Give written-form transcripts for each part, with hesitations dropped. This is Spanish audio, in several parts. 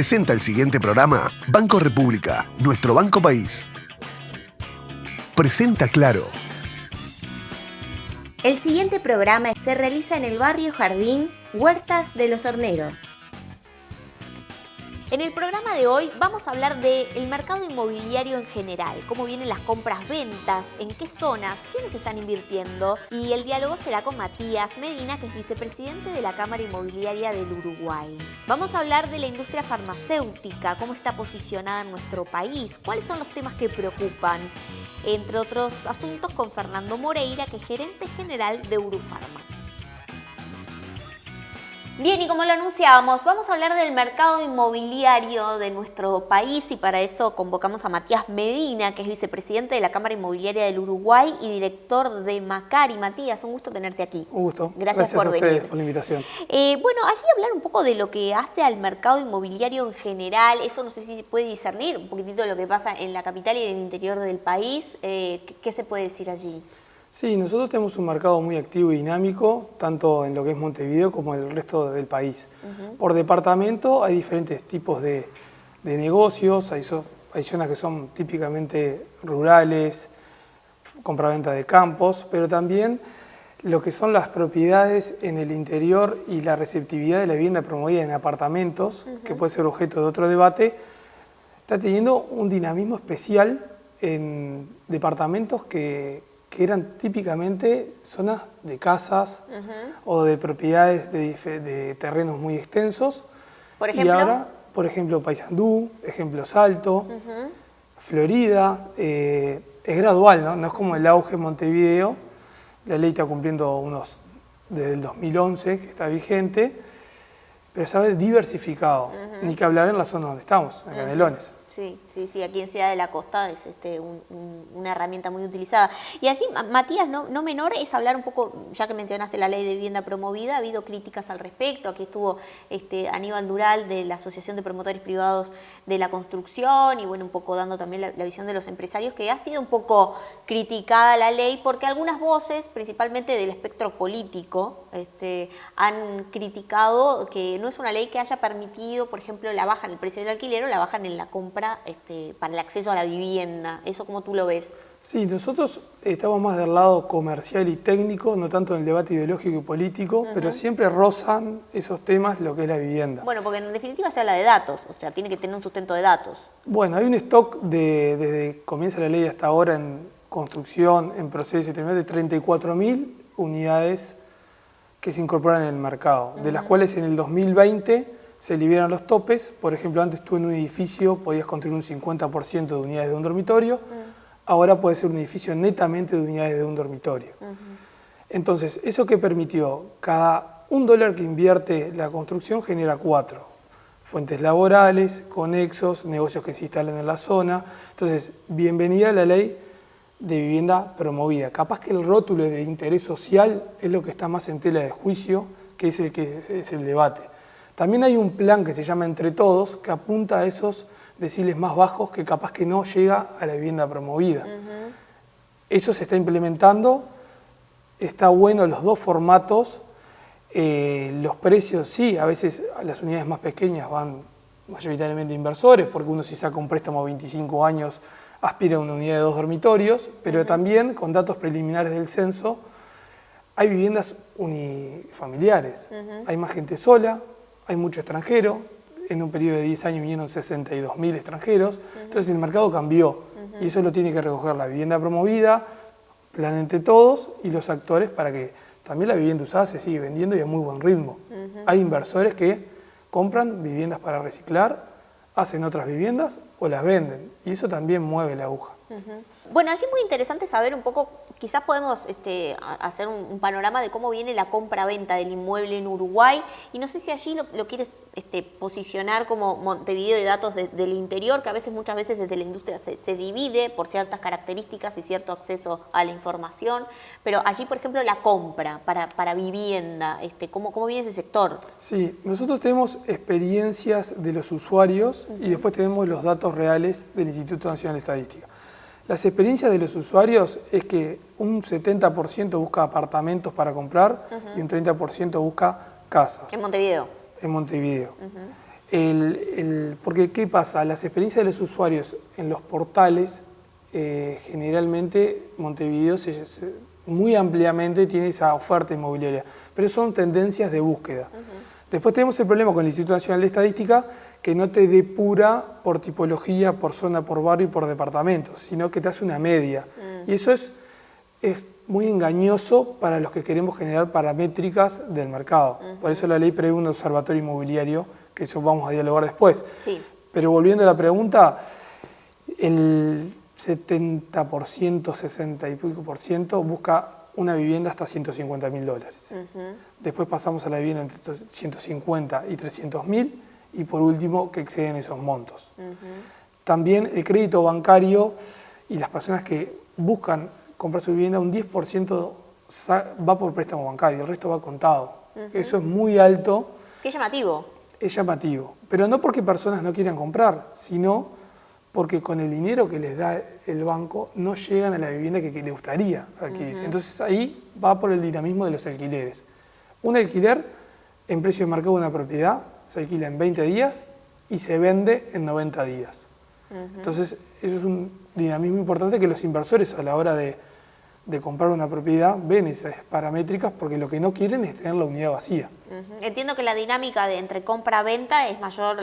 Presenta el siguiente programa Banco República, nuestro banco país. Presenta Claro. El siguiente programa se realiza en el barrio Jardín, Huertas de los Horneros. En el programa de hoy vamos a hablar del mercado inmobiliario en general, cómo vienen las compras-ventas, en qué zonas, quiénes están invirtiendo, y el diálogo será con Matías Medina, que es vicepresidente de la Cámara Inmobiliaria del Uruguay. Vamos a hablar de la industria farmacéutica, cómo está posicionada en nuestro país, cuáles son los temas que preocupan, entre otros asuntos, con Fernando Moreira, que es gerente general de Urufarma. Bien, y como lo anunciábamos, vamos a hablar del mercado inmobiliario de nuestro país y para eso convocamos a Matías Medina, que es vicepresidente de la Cámara Inmobiliaria del Uruguay y director de Macari. Matías, un gusto tenerte aquí. Un gusto. Gracias por a venir. ustedes por la invitación. Bueno, allí hablar un poco de lo que hace al mercado inmobiliario en general. Eso no sé si se puede discernir un poquitito de lo que pasa en la capital y en el interior del país. ¿Qué se puede decir allí? Sí, nosotros tenemos un mercado muy activo y dinámico, tanto en lo que es Montevideo como en el resto del país. Por departamento hay diferentes tipos de negocios, hay zonas que son típicamente rurales, compraventa de campos, pero también lo que son las propiedades en el interior y la receptividad de la vivienda promovida en apartamentos, que puede ser objeto de otro debate, está teniendo un dinamismo especial en departamentos que eran típicamente zonas de casas o de propiedades de terrenos muy extensos. ¿Por ejemplo? Y ahora, por ejemplo, Paysandú, ejemplo Salto, Florida, es gradual, ¿no? No es como el auge en Montevideo. La ley está cumpliendo desde el 2011, que está vigente, pero sabe diversificado, ni que hablar en la zona donde estamos, en Canelones. Sí, aquí en Ciudad de la Costa es una herramienta muy utilizada. Y allí, Matías, no menor es hablar un poco, ya que mencionaste la ley de vivienda promovida, ha habido críticas al respecto. Aquí estuvo Aníbal Dural de la Asociación de Promotores Privados de la Construcción y bueno, un poco dando también la visión de los empresarios, que ha sido un poco criticada la ley porque algunas voces, principalmente del espectro político, han criticado que no es una ley que haya permitido, por ejemplo, la baja en el precio del alquiler o la baja en la compra para el acceso a la vivienda. ¿Eso cómo tú lo ves? Sí, nosotros estamos más del lado comercial y técnico, no tanto en el debate ideológico y político, pero siempre rozan esos temas lo que es la vivienda. Bueno, porque en definitiva se habla de datos, o sea, tiene que tener un sustento de datos. Bueno, hay un stock desde que comienza la ley hasta ahora en construcción, en proceso y terminal, de 34.000 unidades que se incorporan en el mercado, de las cuales en el 2020 se liberan los topes. Por ejemplo, antes tú en un edificio podías construir un 50% de unidades de un dormitorio, ahora puede ser un edificio netamente de unidades de un dormitorio. Entonces, ¿eso qué permitió? Cada $1 que invierte la construcción genera 4. Fuentes laborales, conexos, negocios que se instalan en la zona. Entonces, bienvenida a la ley de vivienda promovida. Capaz que el rótulo de interés social es lo que está más en tela de juicio, que es el debate. También hay un plan que se llama Entre Todos, que apunta a esos deciles más bajos que capaz que no llega a la vivienda promovida. Eso se está implementando, está bueno los dos formatos, los precios sí, a veces las unidades más pequeñas van mayoritariamente inversores, porque uno si saca un préstamo a 25 años aspira a una unidad de 2 dormitorios, pero también con datos preliminares del censo hay viviendas unifamiliares, hay más gente sola, hay mucho extranjero, en un periodo de 10 años vinieron 62.000 extranjeros, entonces el mercado cambió y eso lo tiene que recoger la vivienda promovida, plan Entre Todos y los actores para que también la vivienda usada se siga vendiendo y a muy buen ritmo. Hay inversores que compran viviendas para reciclar, hacen otras viviendas o las venden y eso también mueve la aguja. Bueno, allí es muy interesante saber un poco, quizás podemos hacer un panorama de cómo viene la compra-venta del inmueble en Uruguay y no sé si allí lo quieres posicionar como Montevideo y datos del interior, que a veces, muchas veces desde la industria se divide por ciertas características y cierto acceso a la información, pero allí, por ejemplo, la compra para vivienda, ¿cómo viene ese sector? Sí, nosotros tenemos experiencias de los usuarios y después tenemos los datos reales del Instituto Nacional de Estadística. Las experiencias de los usuarios es que un 70% busca apartamentos para comprar y un 30% busca casas. En Montevideo. En Montevideo. Porque, ¿qué pasa? Las experiencias de los usuarios en los portales, generalmente Montevideo muy ampliamente tiene esa oferta inmobiliaria, pero son tendencias de búsqueda. Después tenemos el problema con el Instituto Nacional de Estadística, que no te depura por tipología, por zona, por barrio y por departamento, sino que te hace una media. Y eso es muy engañoso para los que queremos generar paramétricas del mercado. Por eso la ley prevé un observatorio inmobiliario, que eso vamos a dialogar después. Sí. Pero volviendo a la pregunta, el 70%, 60 y pico por ciento busca una vivienda hasta $150.000. Después pasamos a la vivienda entre 150 y 300.000 y por último que exceden esos montos. También el crédito bancario y las personas que buscan comprar su vivienda, un 10% va por préstamo bancario, el resto va contado. Eso es muy alto. Qué llamativo. Es llamativo, pero no porque personas no quieran comprar, sino porque con el dinero que les da el banco no llegan a la vivienda que les gustaría adquirir. Entonces ahí va por el dinamismo de los alquileres. Un alquiler en precio de mercado de una propiedad se alquila en 20 días y se vende en 90 días. Entonces eso es un dinamismo importante que los inversores a la hora de comprar una propiedad ven esas paramétricas porque lo que no quieren es tener la unidad vacía. Entiendo que la dinámica de entre compra-venta es mayor,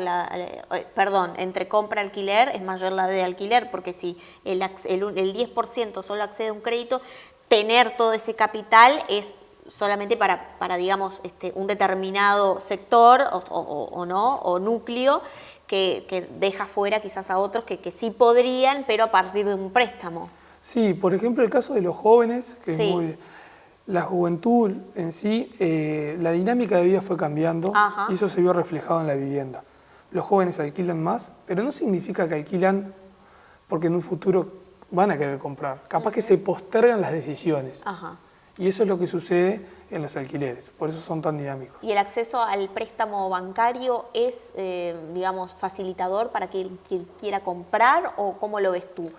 entre compra-alquiler es mayor la de alquiler, porque si el 10% solo accede a un crédito, tener todo ese capital es solamente para digamos, un determinado sector o núcleo que deja fuera quizás a otros que sí podrían, pero a partir de un préstamo. Sí, por ejemplo, el caso de los jóvenes, que Sí. es muy, la juventud en sí, la dinámica de vida fue cambiando y eso se vio reflejado en la vivienda. Los jóvenes alquilan más, pero no significa que alquilan porque en un futuro van a querer comprar. Capaz que se postergan las decisiones. Y eso es lo que sucede en los alquileres, por eso son tan dinámicos. ¿Y el acceso al préstamo bancario es, digamos, facilitador para quien quiera comprar o cómo lo ves tú?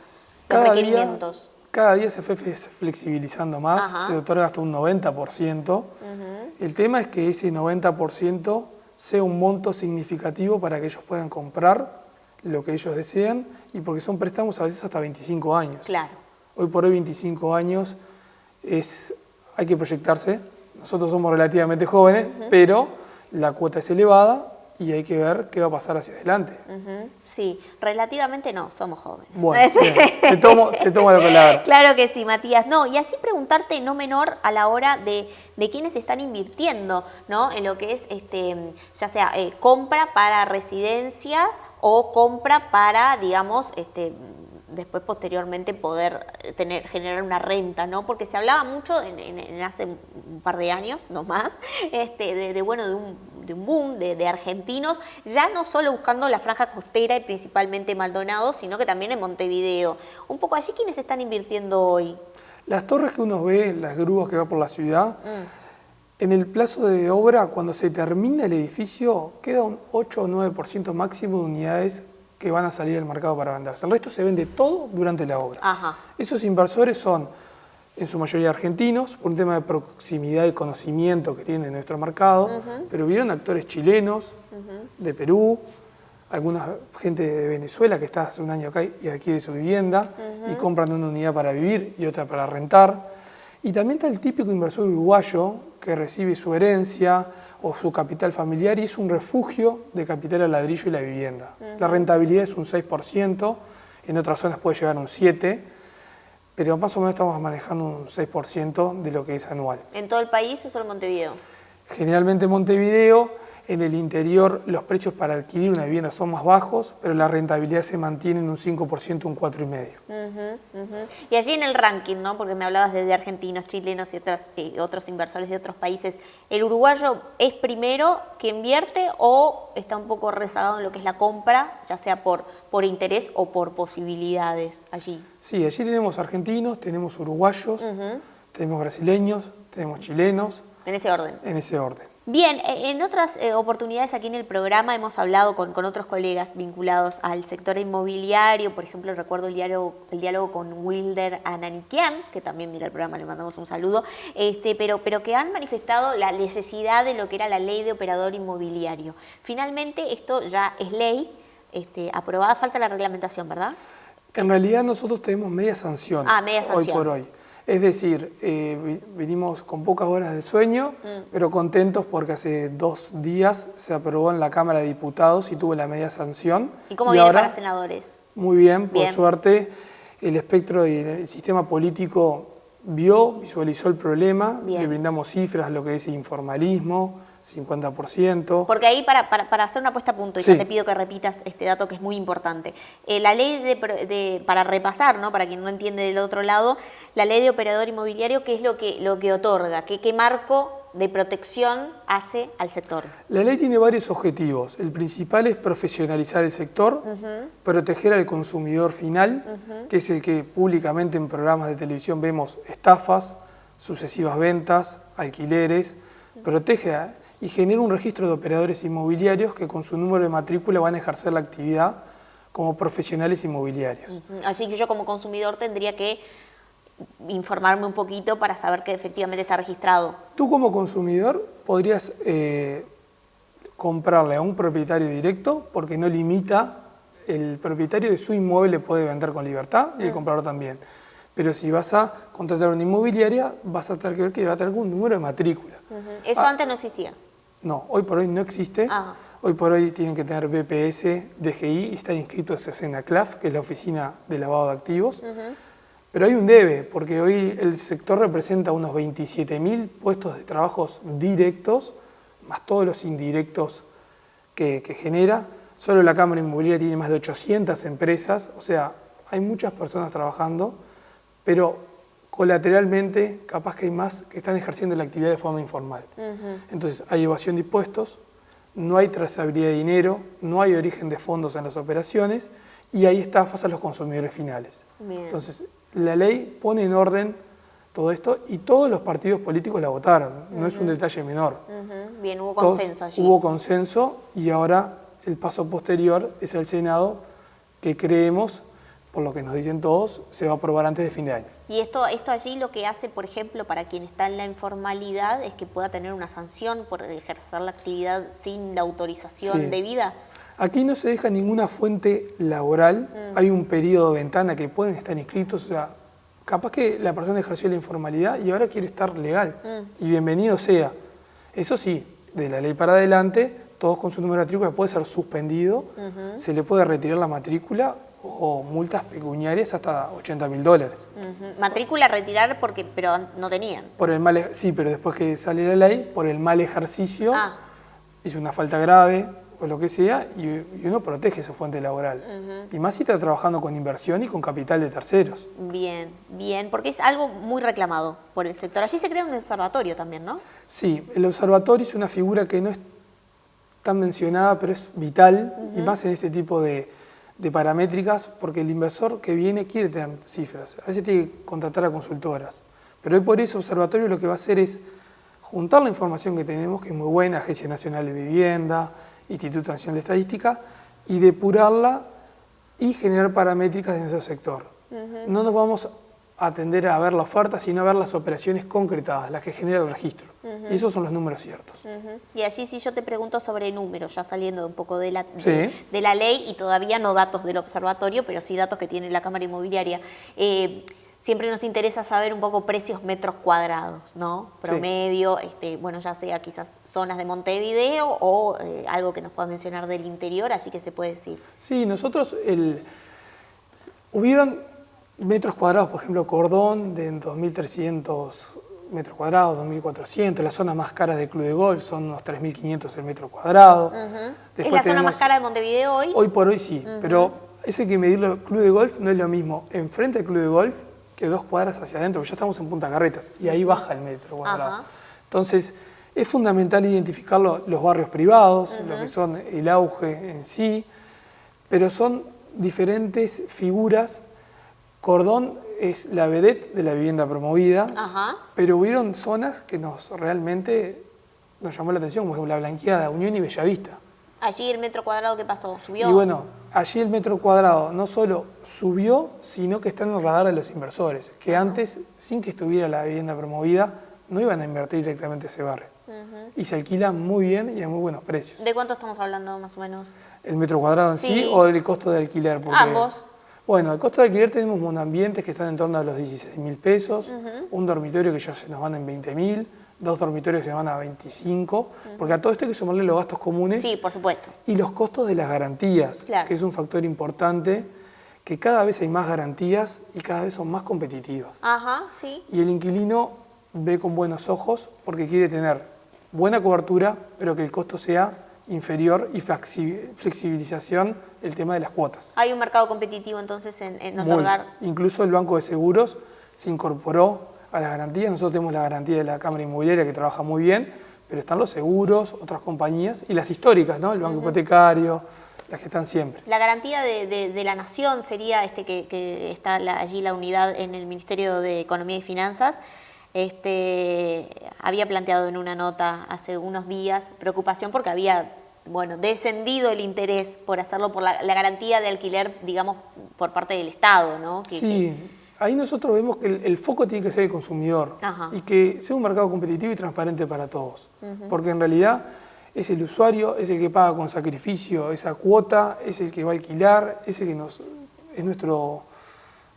Los requerimientos. Cada día se fue flexibilizando más, se otorga hasta un 90%. El tema es que ese 90% sea un monto significativo para que ellos puedan comprar lo que ellos desean y porque son préstamos a veces hasta 25 años. Claro. Hoy por hoy 25 años hay que proyectarse. Nosotros somos relativamente jóvenes, pero la cuota es elevada y hay que ver qué va a pasar hacia adelante. Sí, relativamente no, somos jóvenes. Bueno, bien, te tomo la palabra. Claro que sí, Matías. No, y allí preguntarte no menor a la hora de quiénes están invirtiendo, ¿no? En lo que es ya sea compra para residencia o compra para, digamos, después posteriormente poder generar una renta, ¿no? Porque se hablaba mucho en hace un par de años, no más, de un boom de argentinos, ya no solo buscando la franja costera y principalmente Maldonado, sino que también en Montevideo. Un poco allí, ¿quiénes están invirtiendo hoy? Las torres que uno ve, las grúas que va por la ciudad, en el plazo de obra, cuando se termina el edificio, queda un 8 o 9% máximo de unidades que van a salir al mercado para venderse. El resto se vende todo durante la obra. Esos inversores son, en su mayoría, argentinos, por un tema de proximidad y conocimiento que tienen en nuestro mercado, pero vieron actores chilenos, de Perú, alguna gente de Venezuela que está hace un año acá y adquiere su vivienda y compran una unidad para vivir y otra para rentar. Y también está el típico inversor uruguayo que recibe su herencia o su capital familiar y es un refugio de capital al ladrillo y la vivienda. La rentabilidad es un 6%, en otras zonas puede llegar a un 7%, pero más o menos estamos manejando un 6% de lo que es anual. ¿En todo el país o solo en Montevideo? Generalmente en Montevideo, en el interior los precios para adquirir una vivienda son más bajos, pero la rentabilidad se mantiene en un 5%, un 4,5%. Y allí en el ranking, ¿no? Porque me hablabas de argentinos, chilenos y otros inversores de otros países, ¿el uruguayo es primero que invierte o está un poco rezagado en lo que es la compra, ya sea por interés o por posibilidades allí? Sí, allí tenemos argentinos, tenemos uruguayos, tenemos brasileños, tenemos chilenos. En ese orden. En ese orden. Bien, en otras oportunidades aquí en el programa hemos hablado con otros colegas vinculados al sector inmobiliario. Por ejemplo, recuerdo el diálogo con Wilder Ananikian, que también mira el programa, le mandamos un saludo, pero que han manifestado la necesidad de lo que era la ley de operador inmobiliario. Finalmente, esto ya es ley, aprobada, falta la reglamentación, ¿verdad? En realidad nosotros tenemos media sanción, media sanción. hoy por hoy. Es decir, venimos con pocas horas de sueño, pero contentos porque hace 2 días se aprobó en la Cámara de Diputados y tuvo la media sanción. ¿Y cómo viene para senadores? Muy bien, por suerte, el espectro y el sistema político visualizó el problema, le brindamos cifras, lo que es informalismo, 50%. Porque ahí, para hacer una puesta a punto, y ya te pido que repitas este dato que es muy importante. La ley para repasar, ¿no? Para quien no entiende del otro lado, la ley de operador inmobiliario, ¿qué es lo que otorga? ¿Qué marco de protección hace al sector? La ley tiene varios objetivos. El principal es profesionalizar el sector, proteger al consumidor final, que es el que públicamente en programas de televisión vemos estafas, sucesivas ventas, alquileres, protege y genera un registro de operadores inmobiliarios que con su número de matrícula van a ejercer la actividad como profesionales inmobiliarios. Así que yo como consumidor tendría que informarme un poquito para saber que efectivamente está registrado. Tú como consumidor podrías comprarle a un propietario directo porque no limita, el propietario de su inmueble puede vender con libertad y el comprador también. Pero si vas a contratar una inmobiliaria, vas a tener que ver que va a tener un número de matrícula. ¿Eso antes no existía? No, hoy por hoy no existe. Hoy por hoy tienen que tener BPS, DGI y estar inscritos en SENACLAF, que es la Oficina de Lavado de Activos. Pero hay un debe, porque hoy el sector representa unos 27.000 puestos de trabajos directos, más todos los indirectos que genera. Solo la Cámara Inmobiliaria tiene más de 800 empresas, o sea, hay muchas personas trabajando, pero colateralmente capaz que hay más que están ejerciendo la actividad de forma informal. Entonces hay evasión de impuestos, no hay trazabilidad de dinero, no hay origen de fondos en las operaciones y hay estafas a los consumidores finales. Entonces la ley pone en orden todo esto y todos los partidos políticos la votaron, no es un detalle menor. Bien, hubo consenso allí. Hubo consenso y ahora el paso posterior es el Senado, que creemos, por lo que nos dicen todos, se va a aprobar antes de fin de año. Y esto allí lo que hace, por ejemplo, para quien está en la informalidad, es que pueda tener una sanción por ejercer la actividad sin la autorización debida. Aquí no se deja ninguna fuente laboral, hay un periodo de ventana que pueden estar inscritos, o sea, capaz que la persona ejerció la informalidad y ahora quiere estar legal, y bienvenido sea. Eso sí, de la ley para adelante, todos con su número de matrícula puede ser suspendido, se le puede retirar la matrícula o multas pecuniarias hasta $80.000. Matrícula retirar pero no tenían. Sí, pero después que sale la ley, por el mal ejercicio, hizo una falta grave o lo que sea, y uno protege su fuente laboral. Y más si está trabajando con inversión y con capital de terceros. Bien, bien, porque es algo muy reclamado por el sector. Allí se crea un observatorio también, ¿no? Sí, el observatorio es una figura que no es tan mencionada, pero es vital, y más en este tipo de paramétricas, porque el inversor que viene quiere tener cifras. A veces tiene que contratar a consultoras. Pero hoy por eso el observatorio lo que va a hacer es juntar la información que tenemos, que es muy buena, Agencia Nacional de Vivienda, Instituto Nacional de Estadística, y depurarla y generar paramétricas de nuestro sector. No nos vamos a atender a ver la oferta, sino a ver las operaciones concretadas, las que genera el registro. Y esos son los números ciertos. Y allí si yo te pregunto sobre números, ya saliendo un poco de la ley y todavía no datos del observatorio, pero sí datos que tiene la Cámara Inmobiliaria, siempre nos interesa saber un poco precios metros cuadrados, ¿no? Promedio, bueno, ya sea quizás zonas de Montevideo o algo que nos pueda mencionar del interior, así que se puede decir. Sí, nosotros hubieron metros cuadrados, por ejemplo, Cordón, de 2.300 metros cuadrados, 2.400, las zonas más caras del Club de Golf son unos 3.500 el metro cuadrado. ¿Es la zona más cara de Montevideo hoy? Hoy por hoy sí, pero eso hay que medirlo. El Club de Golf no es lo mismo enfrente del Club de Golf que 2 cuadras hacia adentro, porque ya estamos en Punta Carretas y ahí baja el metro cuadrado. Entonces, es fundamental identificar los barrios privados, lo que son el auge en sí, pero son diferentes figuras. Cordón es la vedette de la vivienda promovida, pero hubieron zonas que realmente nos llamó la atención, como la blanqueada, Unión y Bellavista. Allí el metro cuadrado, ¿qué pasó? ¿Subió? Y bueno, allí el metro cuadrado no solo subió, sino que está en el radar de los inversores, que antes, sin que estuviera la vivienda promovida, no iban a invertir directamente ese barrio. Y se alquila muy bien y a muy buenos precios. ¿De cuánto estamos hablando más o menos? ¿El metro cuadrado en sí o el costo de alquiler? Porque, ambos. Bueno, el costo de alquiler tenemos monoambientes que están en torno a los 16.000 pesos, un dormitorio que ya se nos van en 20.000, 2 dormitorios que se van a 25, porque a todo esto hay que sumarle los gastos comunes. Sí, por supuesto. Y los costos de las garantías, Claro. que es un factor importante, que cada vez hay más garantías y cada vez son más competitivas. Ajá, sí. Y el inquilino ve con buenos ojos porque quiere tener buena cobertura, pero que el costo sea inferior y flexibilización el tema de las cuotas. Hay un mercado competitivo entonces en Muy. otorgar. Incluso el Banco de Seguros se incorporó a las garantías. Nosotros tenemos la garantía de la Cámara Inmobiliaria que trabaja muy bien, pero están los seguros, otras compañías y las históricas, ¿no? El Banco Hipotecario, las que están siempre. La garantía de la Nación sería que está allí la unidad en el Ministerio de Economía y Finanzas. Había planteado en una nota hace unos días preocupación porque había descendido el interés por hacerlo por la garantía de alquiler, digamos, por parte del Estado, ¿no? Ahí nosotros vemos que el foco tiene que ser el consumidor. Ajá. Y que sea un mercado competitivo y transparente para todos. Porque en realidad es el usuario, es el que paga con sacrificio esa cuota, es el que va a alquilar, es el que es nuestro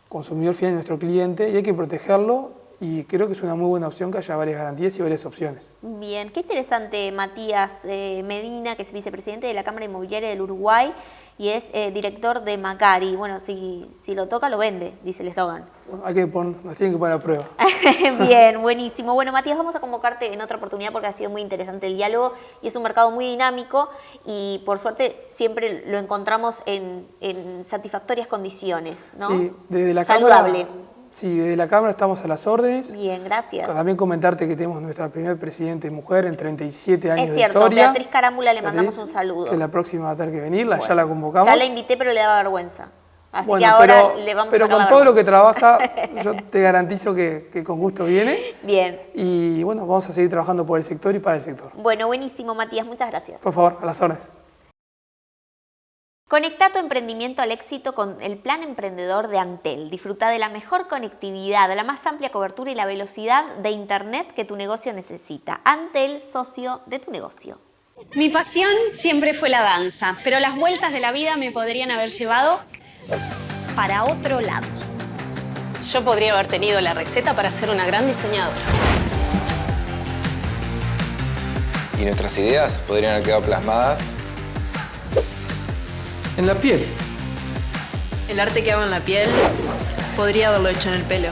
consumidor final, nuestro cliente, y hay que protegerlo. Y creo que es una muy buena opción que haya varias garantías y varias opciones. Bien, qué interesante Matías Medina, que es vicepresidente de la Cámara Inmobiliaria del Uruguay y es director de Macari. Bueno, si lo toca, lo vende, dice el eslogan. Bueno, nos tienen que poner a prueba. Bien, buenísimo. Bueno, Matías, vamos a convocarte en otra oportunidad porque ha sido muy interesante el diálogo y es un mercado muy dinámico y por suerte siempre lo encontramos en satisfactorias condiciones, ¿no? Sí, desde la saludable. Sí, desde la Cámara estamos a las órdenes. Bien, gracias. También comentarte que tenemos nuestra primera presidente mujer en 37 años Es cierto, de historia. Beatriz Carámbula, le mandamos un saludo. Que la próxima va a tener que venir, Bueno, ya la convocamos. Ya la invité, pero le daba vergüenza. Así Bueno, que ahora le vamos a pero sacar con la todo lo vergüenza. que trabaja, yo te garantizo que con gusto viene. Bien. Y bueno, vamos a seguir trabajando por el sector y para el sector. Bueno, buenísimo, Matías, muchas gracias. Por favor, a las órdenes. Conecta tu emprendimiento al éxito con el plan emprendedor de Antel. Disfruta de la mejor conectividad, la más amplia cobertura y la velocidad de Internet que tu negocio necesita. Antel, socio de tu negocio. Mi pasión siempre fue la danza, pero las vueltas de la vida me podrían haber llevado para otro lado. Yo podría haber tenido la receta para ser una gran diseñadora. Y nuestras ideas podrían haber quedado plasmadas En la piel. El arte que hago en la piel podría haberlo hecho en el pelo.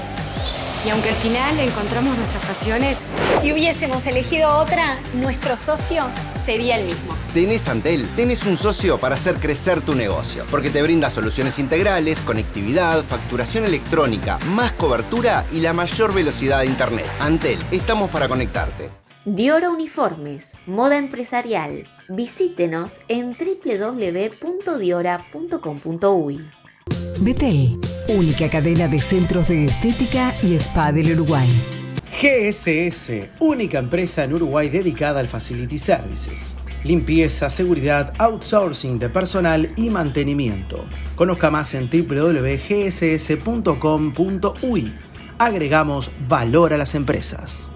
Y aunque al final encontramos nuestras pasiones, Si hubiésemos elegido otra, nuestro socio sería el mismo. Tenés Antel, tenés un socio para hacer crecer tu negocio, porque te brinda soluciones integrales, conectividad, facturación electrónica, más cobertura y la mayor velocidad de Internet. Antel, estamos para conectarte. Diora Uniformes, moda empresarial. Visítenos en www.diora.com.uy. Betel, única cadena de centros de estética y spa del Uruguay. GSS, única empresa en Uruguay dedicada al Facility Services. Limpieza, seguridad, outsourcing de personal y mantenimiento. Conozca más en www.gss.com.uy. Agregamos valor a las empresas.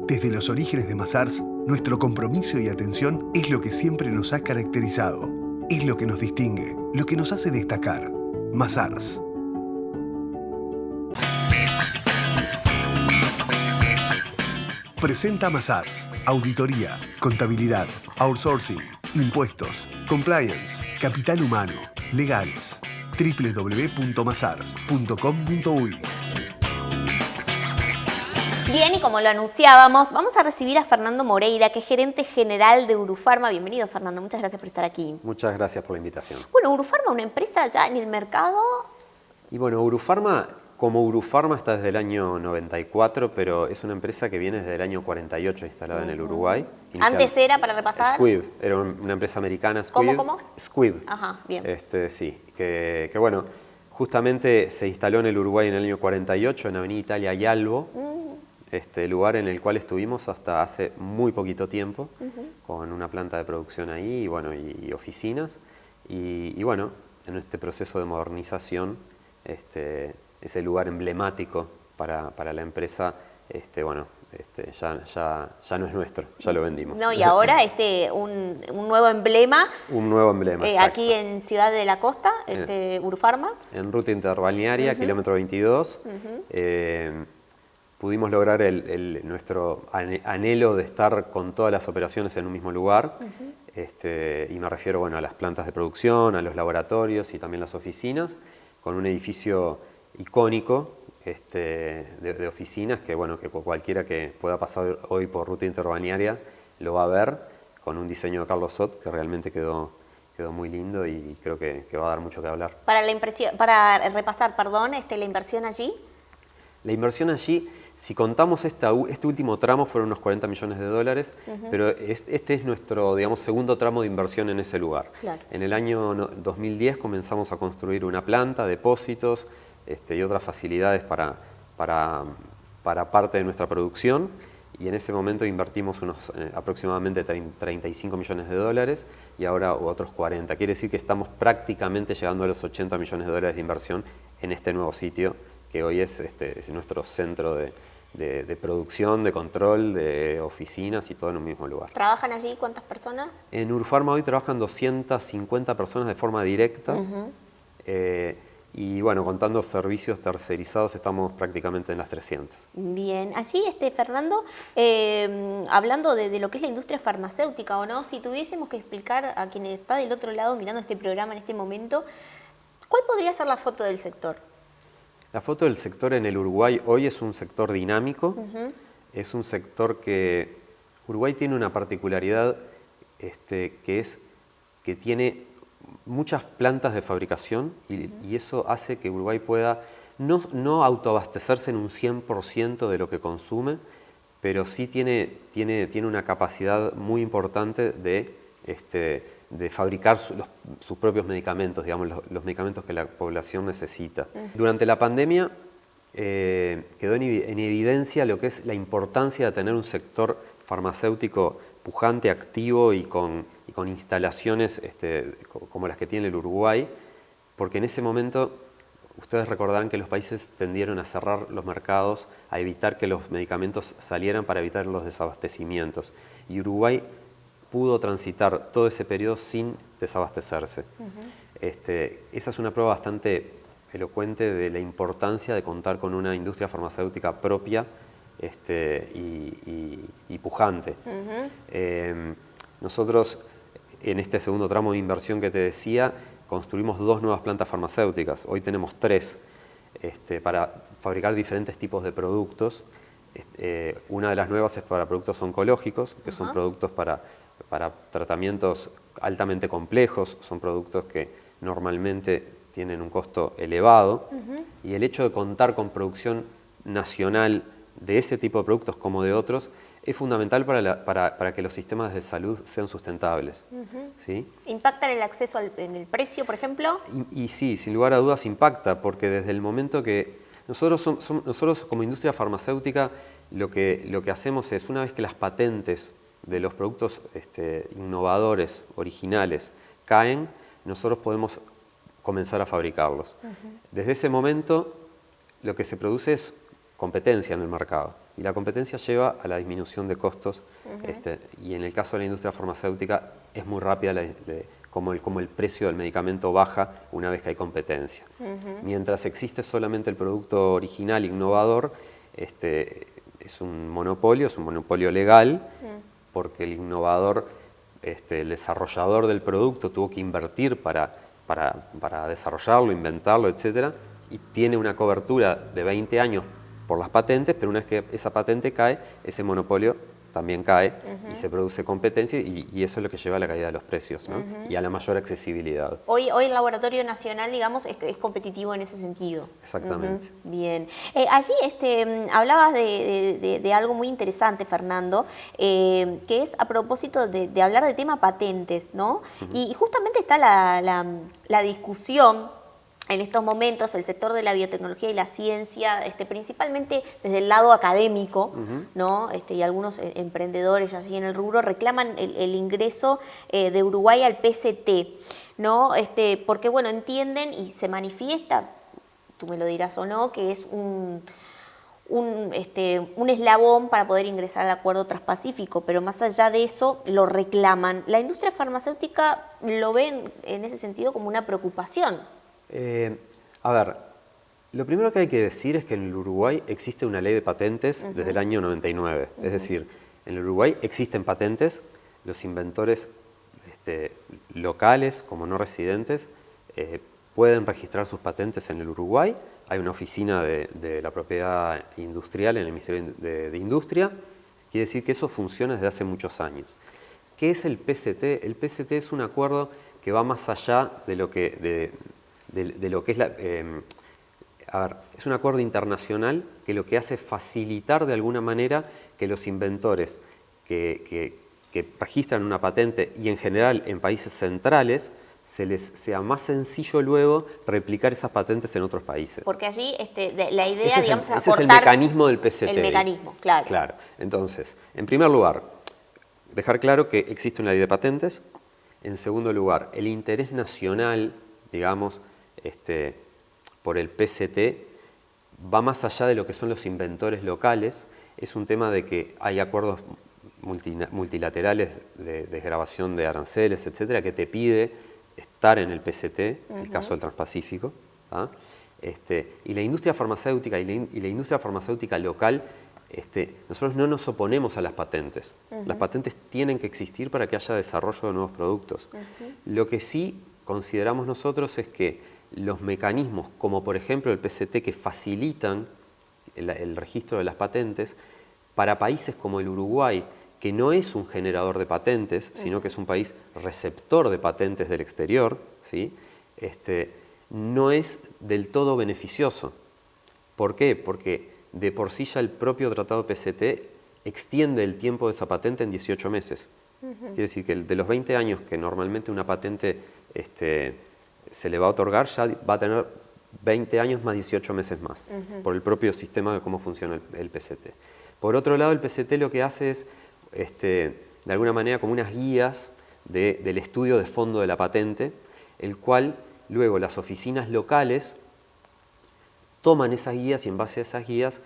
Desde los orígenes de Mazars, nuestro compromiso y atención es lo que siempre nos ha caracterizado. Es lo que nos distingue, lo que nos hace destacar. Mazars. Presenta Mazars. Auditoría, contabilidad, outsourcing, impuestos, compliance, capital humano, legales. www.mazars.com.uy. Bien, y como lo anunciábamos, vamos a recibir a Fernando Moreira, que es gerente general de Urufarma. Bienvenido, Fernando, muchas gracias por estar aquí. Muchas gracias por la invitación. Bueno, Urufarma, una empresa ya en el mercado. Y bueno, Urufarma, como Urufarma está desde el año 94, pero es una empresa que viene desde el año 48 instalada en el Uruguay. Antes era, para repasar. Squib, era una empresa americana. Squib. ¿Cómo? Squib. Ajá, bien. Sí, que bueno, justamente se instaló en el Uruguay en el año 48, en Avenida Italia y Albo. lugar en el cual estuvimos hasta hace muy poquito tiempo, con una planta de producción ahí y oficinas. Y bueno, en este proceso de modernización, ese lugar emblemático para la empresa, ya no es nuestro, ya lo vendimos. No, y ahora un nuevo emblema. Un nuevo emblema, aquí en Ciudad de la Costa, Urufarma. En ruta interbalnearia, kilómetro 22. Pudimos lograr nuestro anhelo de estar con todas las operaciones en un mismo lugar. Y me refiero a las plantas de producción, a los laboratorios y también las oficinas, con un edificio icónico de oficinas que cualquiera que pueda pasar hoy por ruta interbalnearia lo va a ver, con un diseño de Carlos Sot que realmente quedó muy lindo y creo que va a dar mucho que hablar. Para repasar, la inversión allí. La inversión allí, si contamos este último tramo, fueron unos 40 millones de dólares, pero este es nuestro, segundo tramo de inversión en ese lugar. Claro. En el año 2010 comenzamos a construir una planta, depósitos y otras facilidades para parte de nuestra producción, y en ese momento invertimos aproximadamente 35 millones de dólares y ahora otros 40. Quiere decir que estamos prácticamente llegando a los 80 millones de dólares de inversión en este nuevo sitio, que hoy es nuestro centro de producción, de control, de oficinas y todo en un mismo lugar. ¿Trabajan allí cuántas personas? En Urufarma hoy trabajan 250 personas de forma directa. Y contando servicios tercerizados estamos prácticamente en las 300. Bien, allí Fernando, hablando de lo que es la industria farmacéutica, ¿o no? Si tuviésemos que explicar a quien está del otro lado mirando este programa en este momento, ¿cuál podría ser la foto del sector? La foto del sector en el Uruguay hoy es un sector dinámico, es un sector que Uruguay tiene una particularidad que tiene muchas plantas de fabricación y eso hace que Uruguay pueda no autoabastecerse en un 100% de lo que consume, pero sí tiene una capacidad muy importante de fabricar sus propios medicamentos, los medicamentos que la población necesita. Durante la pandemia quedó en evidencia lo que es la importancia de tener un sector farmacéutico pujante, activo y con instalaciones como las que tiene el Uruguay, porque en ese momento ustedes recordarán que los países tendieron a cerrar los mercados, a evitar que los medicamentos salieran para evitar los desabastecimientos. Y Uruguay pudo transitar todo ese periodo sin desabastecerse. Esa es una prueba bastante elocuente de la importancia de contar con una industria farmacéutica propia y pujante. Nosotros, en este segundo tramo de inversión que te decía, construimos 2 nuevas plantas farmacéuticas. Hoy tenemos 3 para fabricar diferentes tipos de productos. Una de las nuevas es para productos oncológicos, que son productos para tratamientos altamente complejos, son productos que normalmente tienen un costo elevado, y el hecho de contar con producción nacional de ese tipo de productos como de otros es fundamental para que los sistemas de salud sean sustentables. ¿Sí? ¿Impacta en el acceso en el precio, por ejemplo? Y sí, sin lugar a dudas impacta, porque desde el momento que nosotros como industria farmacéutica lo que hacemos es, una vez que las patentes de los productos innovadores, originales, caen, nosotros podemos comenzar a fabricarlos. Desde ese momento lo que se produce es competencia en el mercado, y la competencia lleva a la disminución de costos, y en el caso de la industria farmacéutica es muy rápida como el precio del medicamento baja una vez que hay competencia. Mientras existe solamente el producto original, innovador, es un monopolio legal, porque el innovador, el desarrollador del producto tuvo que invertir para desarrollarlo, inventarlo, etc. Y tiene una cobertura de 20 años por las patentes, pero una vez que esa patente cae, ese monopolio también cae y se produce competencia, y eso es lo que lleva a la caída de los precios, ¿no? Y a la mayor accesibilidad. Hoy el laboratorio nacional, digamos, es competitivo en ese sentido. Exactamente. Bien. Allí hablabas de algo muy interesante, Fernando, que es a propósito de hablar de tema patentes, ¿no? Y justamente está la discusión en estos momentos el sector de la biotecnología y la ciencia, principalmente desde el lado académico, ¿no? Y algunos emprendedores así en el rubro reclaman el ingreso de Uruguay al PCT, ¿no? Porque bueno, entienden y se manifiesta, tú me lo dirás o no, que es un eslabón para poder ingresar al Acuerdo Transpacífico, pero más allá de eso lo reclaman. La industria farmacéutica lo ven en ese sentido como una preocupación. A ver, lo primero que hay que decir es que en el Uruguay existe una ley de patentes desde el año 99. Es decir, en el Uruguay existen patentes, los inventores locales como no residentes pueden registrar sus patentes en el Uruguay. Hay una oficina de la propiedad industrial en el Ministerio de Industria. Quiere decir que eso funciona desde hace muchos años. ¿Qué es el PCT? El PCT es un acuerdo que va más allá de lo que es es un acuerdo internacional que lo que hace es facilitar de alguna manera que los inventores que registran una patente y en general en países centrales se les sea más sencillo luego replicar esas patentes en otros países. Porque allí la idea, digamos, ese es el mecanismo del PCT. El mecanismo, claro. Claro. Entonces, en primer lugar, dejar claro que existe una ley de patentes. En segundo lugar, el interés nacional, digamos, por el PCT va más allá de lo que son los inventores locales. Es un tema de que hay acuerdos multilaterales de desgravación de aranceles, etcétera, que te pide estar en el PCT, el caso del Transpacífico. Y la industria farmacéutica y la industria farmacéutica local, nosotros no nos oponemos a las patentes. Las patentes tienen que existir para que haya desarrollo de nuevos productos. Lo que sí consideramos nosotros es que los mecanismos, como por ejemplo el PCT, que facilitan el registro de las patentes, para países como el Uruguay, que no es un generador de patentes, sino que es un país receptor de patentes del exterior, ¿sí? No es del todo beneficioso. ¿Por qué? Porque de por sí ya el propio tratado PCT extiende el tiempo de esa patente en 18 meses. Quiere decir que de los 20 años que normalmente una patente se le va a otorgar, ya va a tener 20 años más 18 meses más, por el propio sistema de cómo funciona el PCT. Por otro lado, el PCT lo que hace es, de alguna manera, como unas guías del estudio de fondo de la patente, el cual luego las oficinas locales toman esas guías y en base a esas guías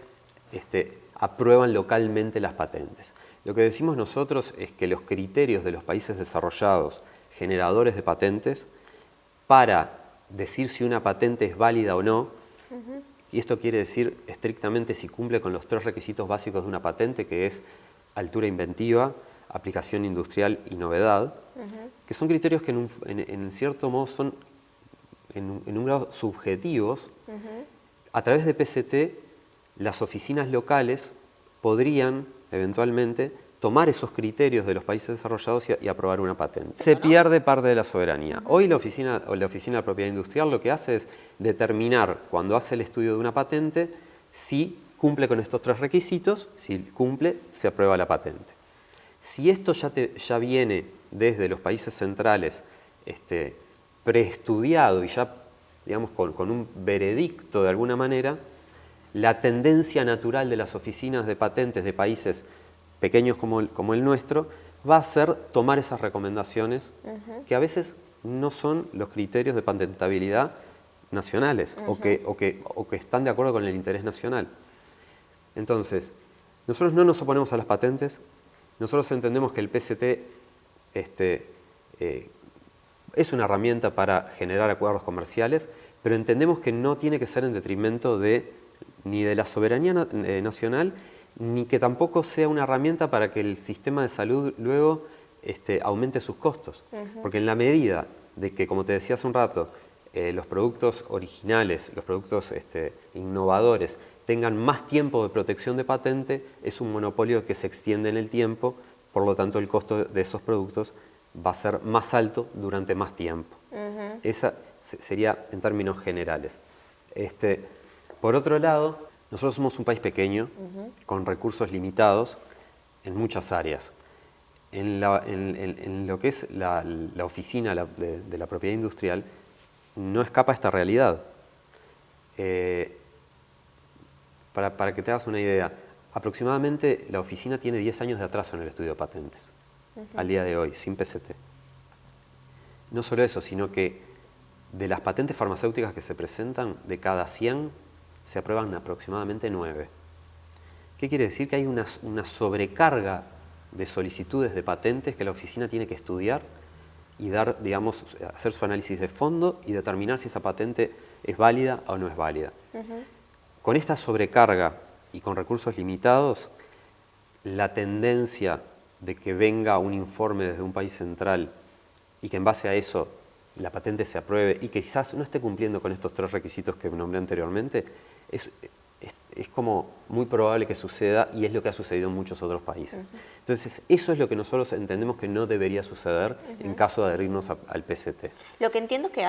aprueban localmente las patentes. Lo que decimos nosotros es que los criterios de los países desarrollados, generadores de patentes, para decir si una patente es válida o no, y esto quiere decir estrictamente si cumple con los 3 requisitos básicos de una patente, que es altura inventiva, aplicación industrial y novedad, que son criterios que en cierto modo son en un grado subjetivos. A través de PCT, las oficinas locales podrían eventualmente tomar esos criterios de los países desarrollados y aprobar una patente. Se pierde parte de la soberanía. Hoy la oficina de propiedad industrial lo que hace es determinar, cuando hace el estudio de una patente, si cumple con estos 3 requisitos. Si cumple, se aprueba la patente. Si esto ya viene desde los países centrales preestudiado y ya, digamos, con un veredicto de alguna manera, la tendencia natural de las oficinas de patentes de países pequeños como el nuestro va a ser tomar esas recomendaciones que a veces no son los criterios de patentabilidad nacionales o que están de acuerdo con el interés nacional. Entonces, nosotros no nos oponemos a las patentes, nosotros entendemos que el PCT es una herramienta para generar acuerdos comerciales, pero entendemos que no tiene que ser en detrimento ni de la soberanía nacional, ni que tampoco sea una herramienta para que el sistema de salud luego aumente sus costos. Porque en la medida de que, como te decía hace un rato, los productos originales, los productos innovadores, tengan más tiempo de protección de patente, es un monopolio que se extiende en el tiempo, por lo tanto el costo de esos productos va a ser más alto durante más tiempo. Esa sería en términos generales. Por otro lado, nosotros somos un país pequeño, con recursos limitados en muchas áreas. En lo que es la oficina de la propiedad industrial, no escapa a esta realidad. Para que te hagas una idea, aproximadamente la oficina tiene 10 años de atraso en el estudio de patentes, al día de hoy, sin PCT. No solo eso, sino que de las patentes farmacéuticas que se presentan, de cada 100 se aprueban aproximadamente 9. ¿Qué quiere decir? Que hay una sobrecarga de solicitudes de patentes que la oficina tiene que estudiar y dar, digamos, hacer su análisis de fondo y determinar si esa patente es válida o no es válida. Con esta sobrecarga y con recursos limitados, la tendencia de que venga un informe desde un país central y que en base a eso la patente se apruebe y que quizás no esté cumpliendo con estos 3 requisitos que nombré anteriormente, es como muy probable que suceda y es lo que ha sucedido en muchos otros países. Entonces, eso es lo que nosotros entendemos que no debería suceder en caso de adherirnos al PCT. Lo que entiendo es que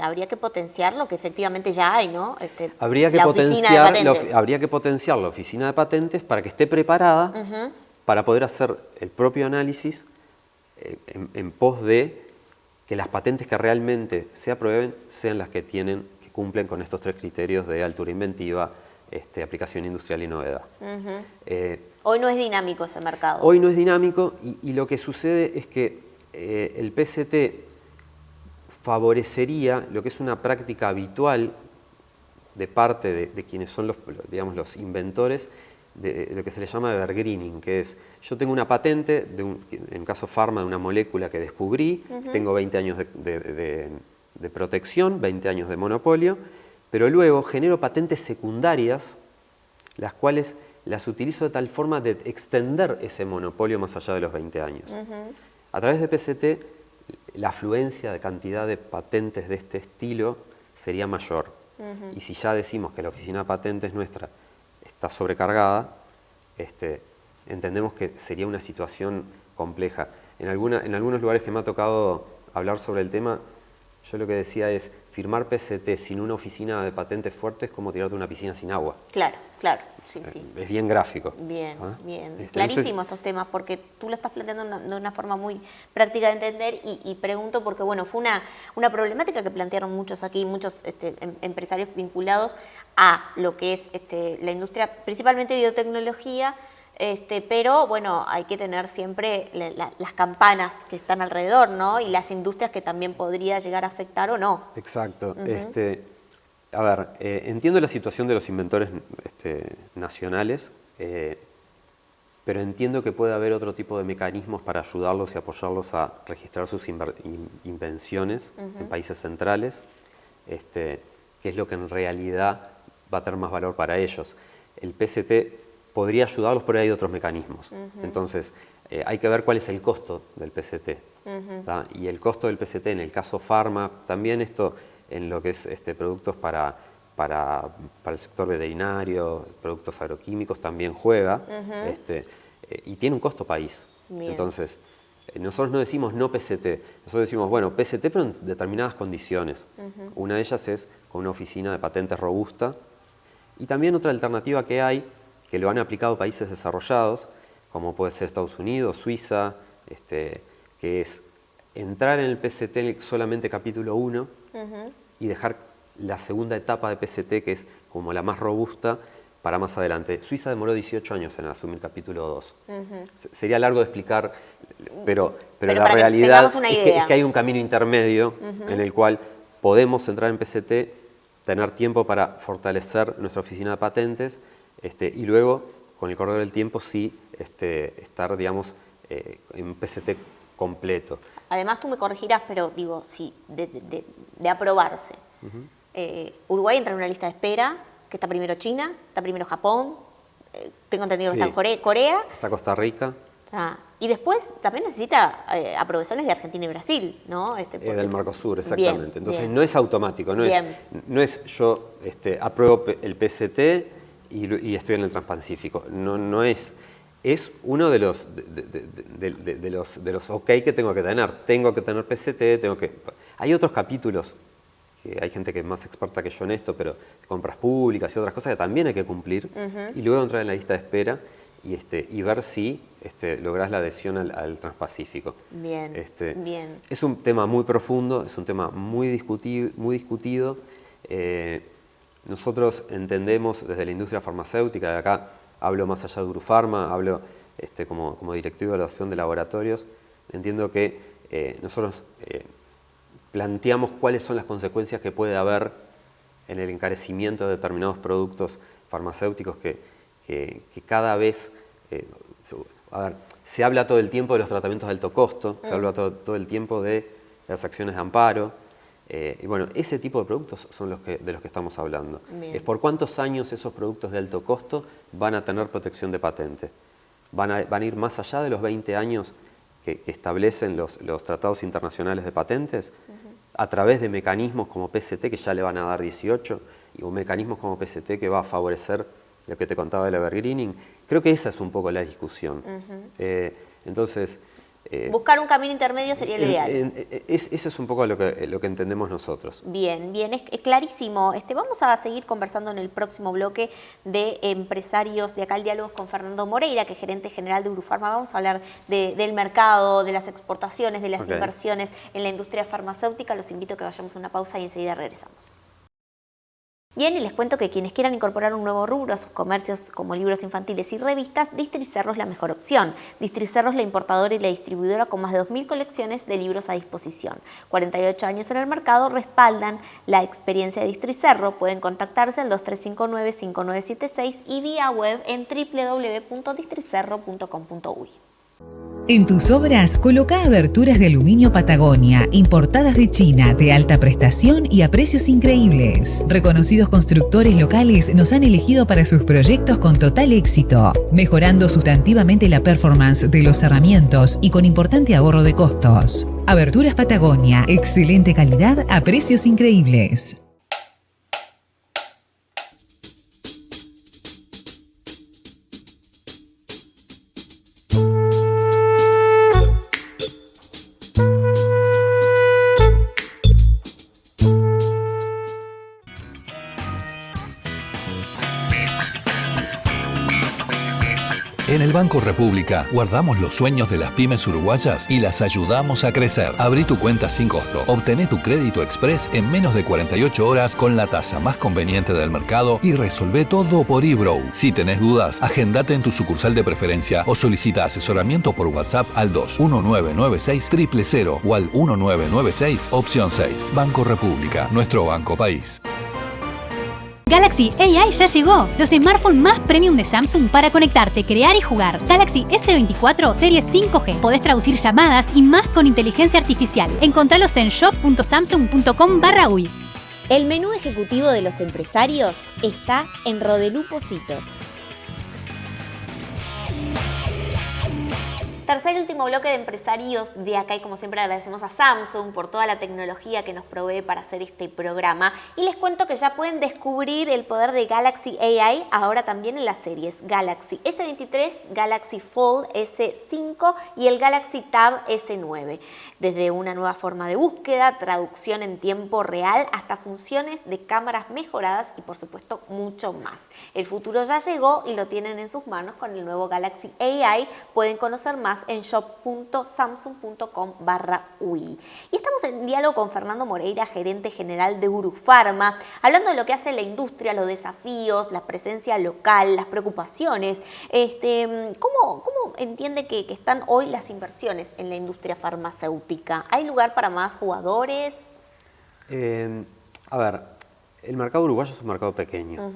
habría que potenciar lo que efectivamente ya hay, ¿no? Habría que potenciar la oficina de patentes para que esté preparada para poder hacer el propio análisis en pos de que las patentes que realmente se aprueben sean las que cumplen con estos 3 criterios de altura inventiva, aplicación industrial y novedad. Hoy no es dinámico ese mercado. Hoy no es dinámico y lo que sucede es que el PCT favorecería lo que es una práctica habitual de parte de quienes son los inventores de lo que se le llama evergreening, que es, yo tengo una patente, en caso farma, de una molécula que descubrí, tengo 20 años de protección, 20 años de monopolio, pero luego genero patentes secundarias, las cuales las utilizo de tal forma de extender ese monopolio más allá de los 20 años. A través de PCT, la afluencia de cantidad de patentes de este estilo sería mayor. Y si ya decimos que la oficina de patentes nuestra está sobrecargada, entendemos que sería una situación compleja. En algunos lugares que me ha tocado hablar sobre el tema, yo lo que decía es, firmar PCT sin una oficina de patentes fuerte es como tirarte una piscina sin agua. Claro, sí. Es bien gráfico. Bien. Clarísimo estos temas, porque tú lo estás planteando de una forma muy práctica de entender y pregunto porque, bueno, fue una problemática que plantearon muchos aquí, muchos empresarios vinculados a lo que es la industria, principalmente biotecnología, pero bueno, hay que tener siempre las campanas que están alrededor, ¿no? Y las industrias que también podría llegar a afectar o no. Exacto. A ver, entiendo la situación de los inventores nacionales, pero entiendo que puede haber otro tipo de mecanismos para ayudarlos y apoyarlos a registrar sus invenciones en países centrales, que es lo que en realidad va a tener más valor para ellos. El PCT podría ayudarlos, pero hay otros mecanismos. Entonces, hay que ver cuál es el costo del PCT. Y el costo del PCT en el caso farma, también esto en lo que es productos para el sector veterinario, productos agroquímicos, también juega, y tiene un costo país. Bien. Entonces, nosotros no decimos no PCT, nosotros decimos, bueno, PCT pero en determinadas condiciones. Una de ellas es con una oficina de patentes robusta, y también otra alternativa que hay, que lo han aplicado países desarrollados, como puede ser Estados Unidos, Suiza, que es entrar en el PCT solamente capítulo 1 y dejar la segunda etapa de PCT, que es como la más robusta, para más adelante. Suiza demoró 18 años en asumir capítulo 2. Sería largo de explicar, pero la realidad es que hay un camino intermedio en el cual podemos entrar en PCT, tener tiempo para fortalecer nuestra oficina de patentes, y luego, con el correr del tiempo, sí estar, digamos, en PCT completo. Además, tú me corregirás, pero digo, sí, de aprobarse. Uruguay entra en una lista de espera, que está primero China, está primero Japón, tengo entendido que está Corea. Está Costa Rica. Y después también necesita aprobaciones de Argentina y Brasil, ¿no? Del Mercosur, exactamente. Bien, entonces bien. No es automático, no es yo apruebo el PCT y estoy en el Transpacífico. No es. Es uno de los OK que tengo que tener. Tengo que tener PCT, Hay otros capítulos, que hay gente que es más experta que yo en esto, pero compras públicas y otras cosas que también hay que cumplir, y luego entrar en la lista de espera y ver si lográs la adhesión al Transpacífico. Bien, bien. Es un tema muy profundo, es un tema muy discutido. Nosotros entendemos desde la industria farmacéutica, de acá hablo más allá de Urufarma, hablo como directivo de evaluación de laboratorios, entiendo que nosotros planteamos cuáles son las consecuencias que puede haber en el encarecimiento de determinados productos farmacéuticos que cada vez... se habla todo el tiempo de los tratamientos de alto costo, se habla todo el tiempo de las acciones de amparo, y bueno, ese tipo de productos son de los que estamos hablando. Bien. Es por cuántos años esos productos de alto costo van a tener protección de patente. Van a ir más allá de los 20 años que establecen los tratados internacionales de patentes, a través de mecanismos como PCT, que ya le van a dar 18, o mecanismos como PCT que va a favorecer lo que te contaba del evergreening. Creo que esa es un poco la discusión. Entonces... buscar un camino intermedio sería el ideal. Eso es un poco lo que entendemos nosotros. Bien, bien, es clarísimo. Vamos a seguir conversando en el próximo bloque de empresarios de acá el diálogo con Fernando Moreira, que es gerente general de Urufarma. Vamos a hablar del mercado, de las exportaciones, de las inversiones en la industria farmacéutica. Los invito a que vayamos a una pausa y enseguida regresamos. Bien, y les cuento que quienes quieran incorporar un nuevo rubro a sus comercios como libros infantiles y revistas, Districerro es la mejor opción. Districerro es la importadora y la distribuidora con más de 2.000 colecciones de libros a disposición. 48 años en el mercado respaldan la experiencia de Districerro. Pueden contactarse al 2359-5976 y vía web en www.districerro.com.uy. En tus obras, coloca aberturas de aluminio Patagonia, importadas de China, de alta prestación y a precios increíbles. Reconocidos constructores locales nos han elegido para sus proyectos con total éxito, mejorando sustantivamente la performance de los cerramientos y con importante ahorro de costos. Aberturas Patagonia, excelente calidad a precios increíbles. En el Banco República guardamos los sueños de las pymes uruguayas y las ayudamos a crecer. Abrí tu cuenta sin costo. Obtené tu crédito express en menos de 48 horas con la tasa más conveniente del mercado y resolvé todo por eBrow. Si tenés dudas, agendate en tu sucursal de preferencia o solicita asesoramiento por WhatsApp al 21996 000 o al 1996 opción 6. Banco República, nuestro banco país. Galaxy AI ya llegó, los smartphones más premium de Samsung para conectarte, crear y jugar. Galaxy S24 serie 5G. Podés traducir llamadas y más con inteligencia artificial. Encontralos en shop.samsung.com/uy. El menú ejecutivo de los empresarios está en Rodelú Positos. Tercer y último bloque de empresarios de acá, y como siempre agradecemos a Samsung por toda la tecnología que nos provee para hacer este programa. Y les cuento que ya pueden descubrir el poder de Galaxy AI ahora también en las series Galaxy S23, Galaxy Fold S5 y el Galaxy Tab S9. Desde una nueva forma de búsqueda, traducción en tiempo real, hasta funciones de cámaras mejoradas y por supuesto mucho más. El futuro ya llegó y lo tienen en sus manos con el nuevo Galaxy AI. Pueden conocer más en shop.samsung.com/uy. Y estamos en diálogo con Fernando Moreira, gerente general de Urufarma, hablando de lo que hace la industria, los desafíos, la presencia local, las preocupaciones. ¿Cómo entiende que están hoy las inversiones en la industria farmacéutica? ¿Hay lugar para más jugadores? A ver, el mercado uruguayo es un mercado pequeño.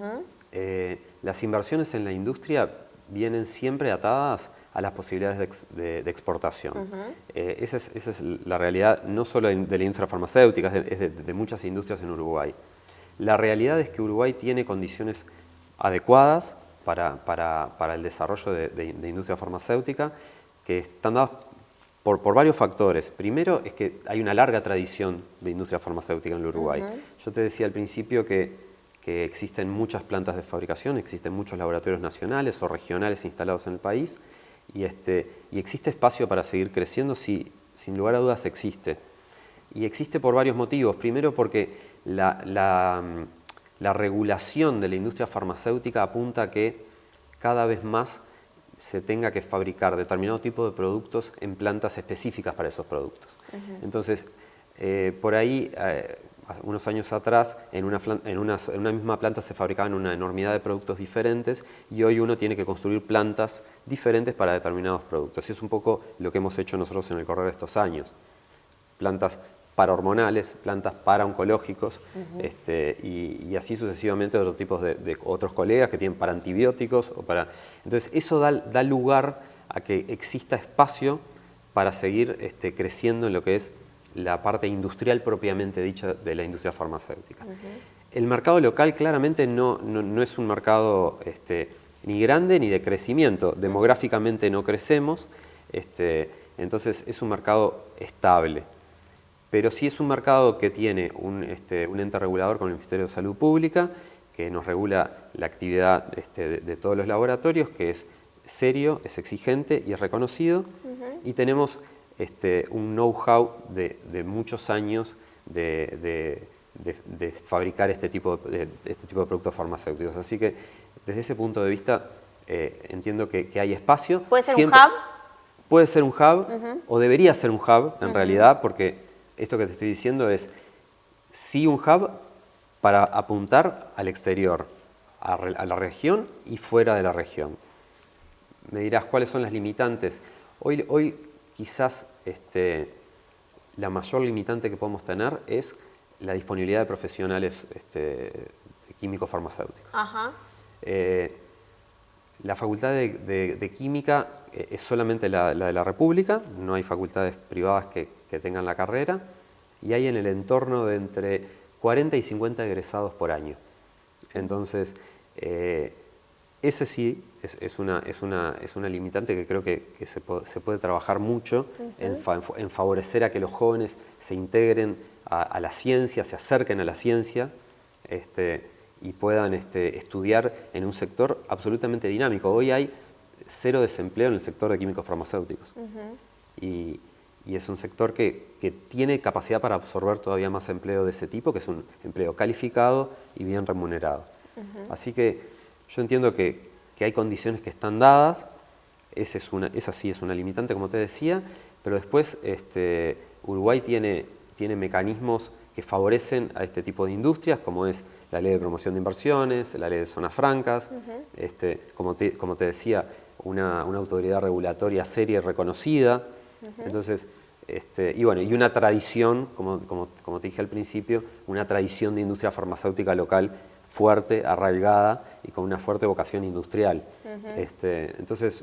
Las inversiones en la industria vienen siempre atadas a las posibilidades de exportación. Esa es la realidad no solo de la industria farmacéutica, es de muchas industrias en Uruguay. La realidad es que Uruguay tiene condiciones adecuadas para el desarrollo de industria farmacéutica, que están dadas por varios factores. Primero es que hay una larga tradición de industria farmacéutica en el Uruguay. Yo te decía al principio que existen muchas plantas de fabricación, existen muchos laboratorios nacionales o regionales instalados en el país, y existe espacio para seguir creciendo, sí, sin lugar a dudas existe. Y existe por varios motivos. Primero porque la regulación de la industria farmacéutica apunta a que cada vez más se tenga que fabricar determinado tipo de productos en plantas específicas para esos productos. Entonces, por ahí, unos años atrás, en una misma planta se fabricaban una enormidad de productos diferentes y hoy uno tiene que construir plantas diferentes para determinados productos. Y es un poco lo que hemos hecho nosotros en el correr de estos años. Plantas para hormonales, plantas para oncológicos, y así sucesivamente otros tipos de otros colegas que tienen para antibióticos. Entonces eso da lugar a que exista espacio para seguir creciendo en lo que es la parte industrial propiamente dicha de la industria farmacéutica. El mercado local claramente no es un mercado ni grande ni de crecimiento. Demográficamente no crecemos, entonces es un mercado estable. Pero sí es un mercado que tiene un ente regulador con el Ministerio de Salud Pública, que nos regula la actividad de todos los laboratorios, que es serio, es exigente y es reconocido. Y tenemos un know-how de muchos años de fabricar este tipo de productos farmacéuticos. Así que desde ese punto de vista entiendo que hay espacio. ¿Puede ser un hub? Puede ser un hub, o debería ser un hub en realidad, porque esto que te estoy diciendo es sí un hub para apuntar al exterior, a la región y fuera de la región. Me dirás, ¿cuáles son las limitantes? Hoy quizás la mayor limitante que podemos tener es la disponibilidad de profesionales químicos farmacéuticos. La facultad de química es solamente la de la República, no hay facultades privadas que tengan la carrera, y hay en el entorno de entre 40 y 50 egresados por año. Entonces, ese sí es una limitante que creo que se puede trabajar mucho en favorecer a que los jóvenes se integren a la ciencia, se acerquen a la ciencia y puedan estudiar en un sector absolutamente dinámico. Hoy hay 0 desempleo en el sector de químicos farmacéuticos. Y es un sector que tiene capacidad para absorber todavía más empleo de ese tipo, que es un empleo calificado y bien remunerado. Así que yo entiendo que hay condiciones que están dadas, esa sí es una limitante, como te decía, pero después Uruguay tiene mecanismos que favorecen a este tipo de industrias, como es la Ley de Promoción de Inversiones, la Ley de Zonas Francas, como te decía, una autoridad regulatoria seria y reconocida. Entonces, y una tradición, como te dije al principio, una tradición de industria farmacéutica local fuerte, arraigada y con una fuerte vocación industrial. Entonces,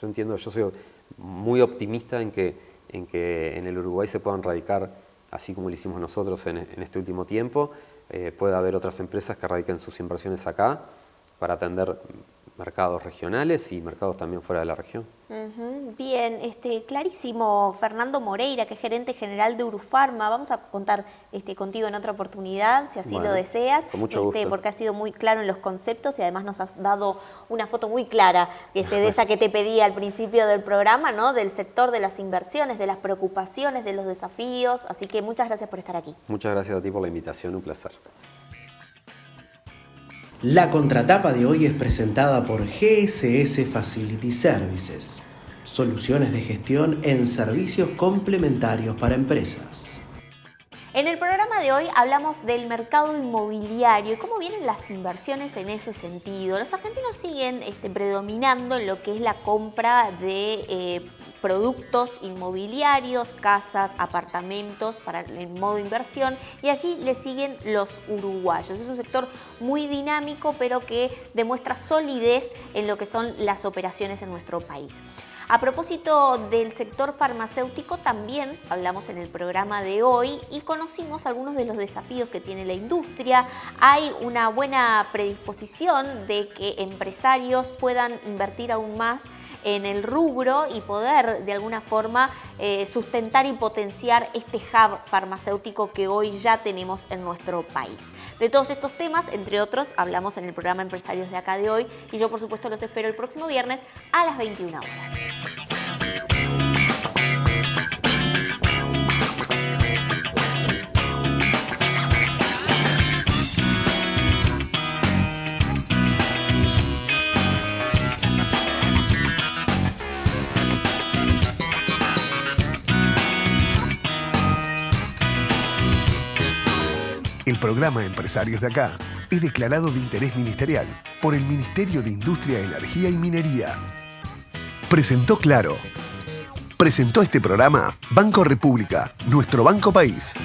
yo soy muy optimista en que en el Uruguay se puedan radicar, así como lo hicimos nosotros en este último tiempo, pueda haber otras empresas que radiquen sus inversiones acá para atender mercados regionales y mercados también fuera de la región. Bien, clarísimo. Fernando Moreira, que es gerente general de Urufarma. Vamos a contar contigo en otra oportunidad, si así lo deseas, con mucho gusto. Porque has sido muy claro en los conceptos y además nos has dado una foto muy clara de esa que te pedí al principio del programa, ¿no? Del sector de las inversiones, de las preocupaciones, de los desafíos. Así que muchas gracias por estar aquí. Muchas gracias a ti por la invitación, un placer. La contratapa de hoy es presentada por GSS Facility Services, soluciones de gestión en servicios complementarios para empresas. En el programa de hoy hablamos del mercado inmobiliario y cómo vienen las inversiones en ese sentido. Los argentinos siguen predominando en lo que es la compra de productos inmobiliarios, casas, apartamentos en modo inversión, y allí le siguen los uruguayos. Es un sector muy dinámico, pero que demuestra solidez en lo que son las operaciones en nuestro país. A propósito del sector farmacéutico, también hablamos en el programa de hoy y conocimos algunos de los desafíos que tiene la industria. Hay una buena predisposición de que empresarios puedan invertir aún más en el rubro y poder de alguna forma sustentar y potenciar este hub farmacéutico que hoy ya tenemos en nuestro país. De todos estos temas, entre otros, hablamos en el programa Empresarios de Acá de Hoy y yo por supuesto los espero el próximo viernes a las 21 horas. El programa Empresarios de Acá es declarado de interés ministerial por el Ministerio de Industria, Energía y Minería. Presentó Claro. Presentó este programa Banco República, nuestro banco país.